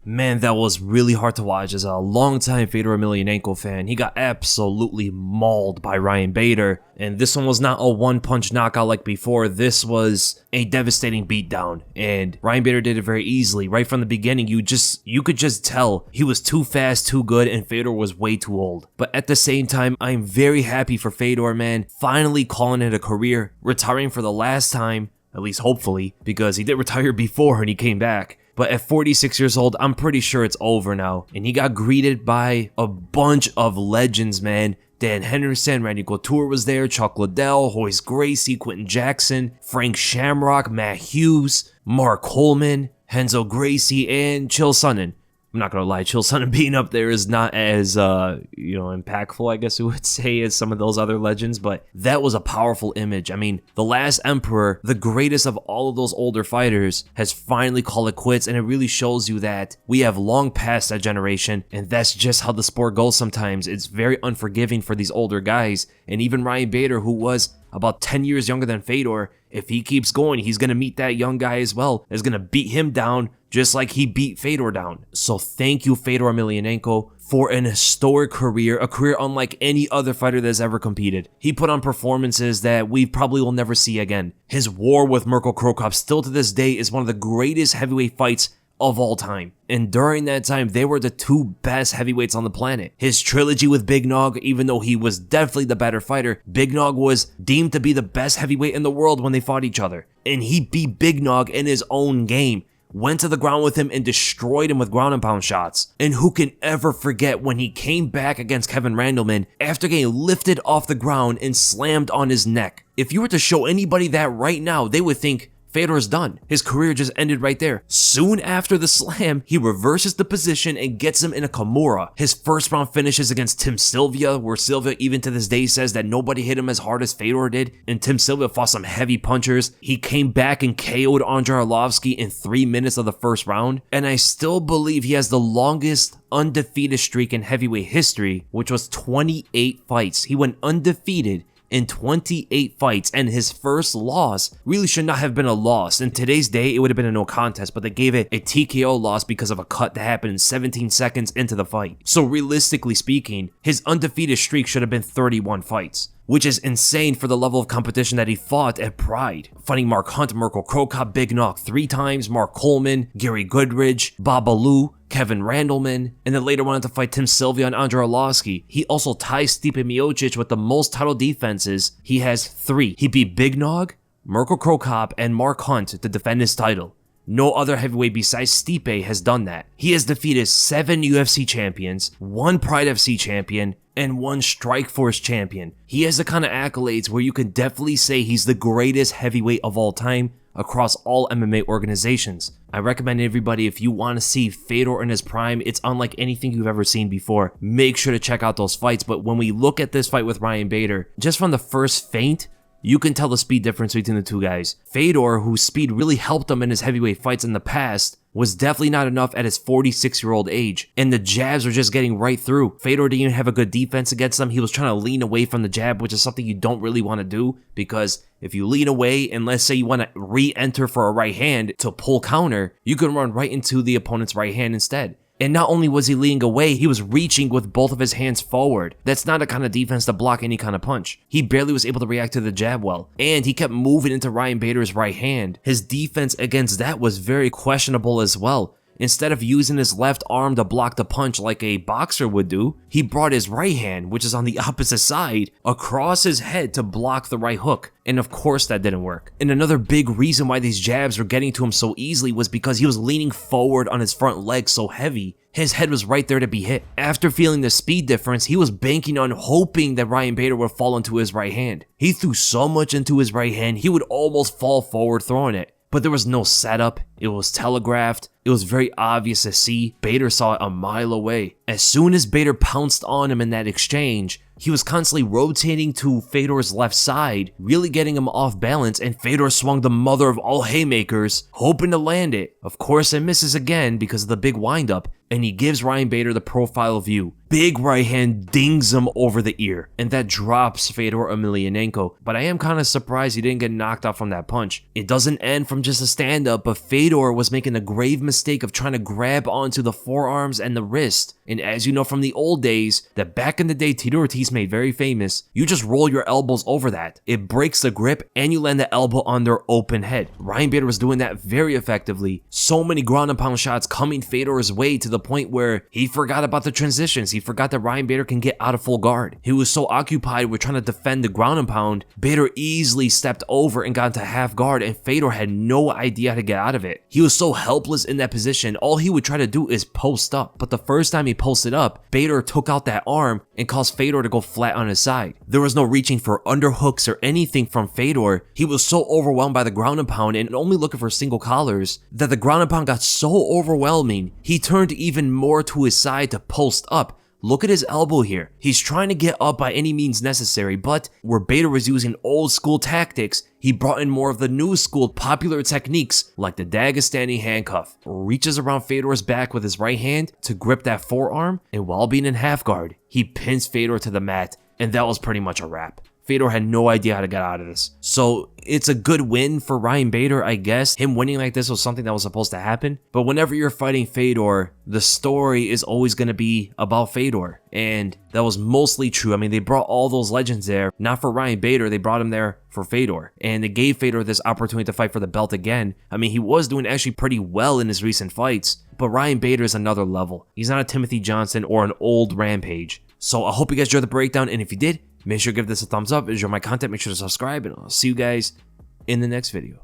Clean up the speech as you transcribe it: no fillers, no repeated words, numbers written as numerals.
Man, that was really hard to watch. As a longtime Fedor Emelianenko fan, he got absolutely mauled by Ryan Bader, and this one was not a one-punch knockout like before. This was a devastating beatdown, and Ryan Bader did it very easily. Right from the beginning, you could just tell he was too fast, too good, and Fedor was way too old. But at the same time, I'm very happy for Fedor, man, finally calling it a career, retiring for the last time, at least hopefully, because he did retire before and he came back. But at 46 years old, I'm pretty sure it's over now. And he got greeted by a bunch of legends, man. Dan Henderson, Randy Couture was there, Chuck Liddell, Horace Gracie, Quentin Jackson, Frank Shamrock, Matt Hughes, Mark Coleman, Renzo Gracie, and Chael Sonnen. I'm not gonna lie, Chael Sonnen being up there is not as, impactful, I guess you would say, as some of those other legends, but that was a powerful image. I mean, the last emperor, the greatest of all of those older fighters, has finally called it quits, and it really shows you that we have long passed that generation, and that's just how the sport goes sometimes. It's very unforgiving for these older guys, and even Ryan Bader, who was about 10 years younger than Fedor, if he keeps going, he's going to meet that young guy as well, is going to beat him down just like he beat Fedor down. So thank you, Fedor Emelianenko, for an historic career, a career unlike any other fighter that's ever competed. He put on performances that we probably will never see again. His war with Mirko Cro Cop still to this day is one of the greatest heavyweight fights of all time. And during that time, they were the two best heavyweights on the planet. His trilogy with Big Nog, even though he was definitely the better fighter, Big Nog was deemed to be the best heavyweight in the world when they fought each other. And he beat Big Nog in his own game. Went to the ground with him and destroyed him with ground and pound shots. And who can ever forget when he came back against Kevin Randleman after getting lifted off the ground and slammed on his neck? If you were to show anybody that right now, they would think Fedor's done. His career just ended right there. Soon after the slam, he reverses the position and gets him in a Kimura. His first round finishes against Tim Sylvia, where Sylvia even to this day says that nobody hit him as hard as Fedor did, and Tim Sylvia fought some heavy punchers. He came back and KO'd Andrei Arlovski in 3 minutes of the first round, and I still believe he has the longest undefeated streak in heavyweight history, which was 28 fights. He went undefeated in 28 fights, and his first loss really should not have been a loss. In today's day, it would have been a no contest, but they gave it a TKO loss because of a cut that happened 17 seconds into the fight. So realistically speaking, his undefeated streak should have been 31 fights, which is insane for the level of competition that he fought at Pride. Fighting Mark Hunt, Mirko Cro Cop, Big Nog 3 times, Mark Coleman, Gary Goodridge, Babalu, Kevin Randleman, and then later went on to fight Tim Sylvia and Andrei Arlovski. He also ties Stipe Miocic with the most title defenses. He has 3. He beat Big Nog, Mirko Cro Cop, and Mark Hunt to defend his title. No other heavyweight besides Stipe has done that. He has defeated 7 UFC champions, 1 Pride FC champion, and 1 Strikeforce champion. He has the kind of accolades where you can definitely say he's the greatest heavyweight of all time across all MMA organizations. I recommend everybody, if you want to see Fedor in his prime, it's unlike anything you've ever seen before. Make sure to check out those fights. But when we look at this fight with Ryan Bader, just from the first feint, you can tell the speed difference between the two guys. Fedor, whose speed really helped him in his heavyweight fights in the past, was definitely not enough at his 46-year-old age, and the jabs were just getting right through. Fedor didn't even have a good defense against him. He was trying to lean away from the jab, which is something you don't really want to do, because if you lean away and let's say you want to re-enter for a right hand to pull counter, you can run right into the opponent's right hand instead. And not only was he leaning away, he was reaching with both of his hands forward. That's not a kind of defense to block any kind of punch. He barely was able to react to the jab well. And he kept moving into Ryan Bader's right hand. His defense against that was very questionable as well. Instead of using his left arm to block the punch like a boxer would do, he brought his right hand, which is on the opposite side, across his head to block the right hook. And of course that didn't work. And another big reason why these jabs were getting to him so easily was because he was leaning forward on his front leg so heavy. His head was right there to be hit. After feeling the speed difference, he was banking on hoping that Ryan Bader would fall into his right hand. He threw so much into his right hand, he would almost fall forward throwing it. But there was no setup, it was telegraphed, it was very obvious to see. Bader saw it a mile away. As soon as Bader pounced on him in that exchange, he was constantly rotating to Fedor's left side, really getting him off balance, and Fedor swung the mother of all haymakers, hoping to land it. Of course it misses again because of the big windup, and he gives Ryan Bader the profile view. Big right hand dings him over the ear, and that drops Fedor Emelianenko, but I am kind of surprised he didn't get knocked out from that punch. It doesn't end from just a stand-up, but Fedor was making a grave mistake of trying to grab onto the forearms and the wrist. And as you know from the old days, that back in the day Tito Ortiz made very famous, you just roll your elbows over that. It breaks the grip, and you land the elbow on their open head. Ryan Bader was doing that very effectively. So many ground and pound shots coming Fedor's way to the point where he forgot about the transitions. He forgot that Ryan Bader can get out of full guard. He was so occupied with trying to defend the ground and pound, Bader easily stepped over and got into half guard, and Fedor had no idea how to get out of it. He was so helpless in that position, all he would try to do is post up. But the first time he posted up, Bader took out that arm and caused Fedor to go flat on his side. There was no reaching for underhooks or anything from Fedor. He was so overwhelmed by the ground and pound and only looking for single collars that the ground and pound got so overwhelming, he turned even more to his side to post up. Look at his elbow here. He's trying to get up by any means necessary, but where Bader was using old school tactics, he brought in more of the new school popular techniques like the Dagestani handcuff. Reaches around Fedor's back with his right hand to grip that forearm, and while being in half guard, he pins Fedor to the mat, and that was pretty much a wrap. Fedor had no idea how to get out of this. So it's a good win for Ryan Bader, I guess. Him winning like this was something that was supposed to happen. But whenever you're fighting Fedor, the story is always going to be about Fedor. And that was mostly true. I mean, they brought all those legends there, not for Ryan Bader. They brought him there for Fedor. And they gave Fedor this opportunity to fight for the belt again. I mean, he was doing actually pretty well in his recent fights. But Ryan Bader is another level. He's not a Timothy Johnson or an old Rampage. So I hope you guys enjoyed the breakdown. And if you did, make sure to give this a thumbs up. Enjoy my content. Make sure to subscribe. And I'll see you guys in the next video.